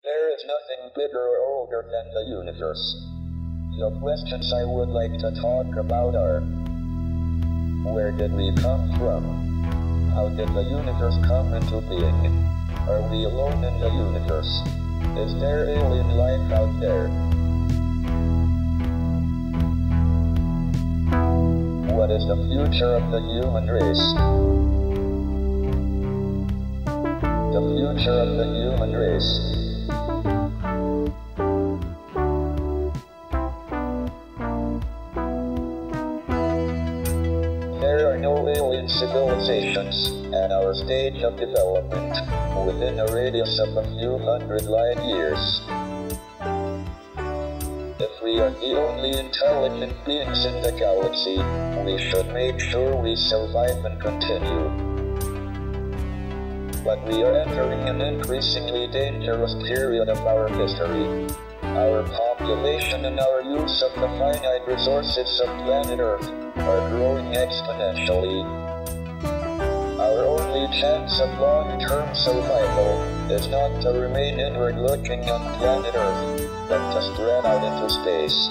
There is nothing bigger or older than the universe. The questions I would like to talk about are: where did we come from? How did the universe come into being? Are we alone in the universe? Is there alien life out there? What is the future of the human race? The future of the human race. There are no alien civilizations at our stage of development within a radius of a few hundred light years. If we are the only intelligent beings in the galaxy, we should make sure we survive and continue. But we are entering an increasingly dangerous period of our history. Our population and our use of the finite resources of planet Earth are growing exponentially. Our only chance of long-term survival is not to remain inward-looking on planet Earth, but to spread out into space.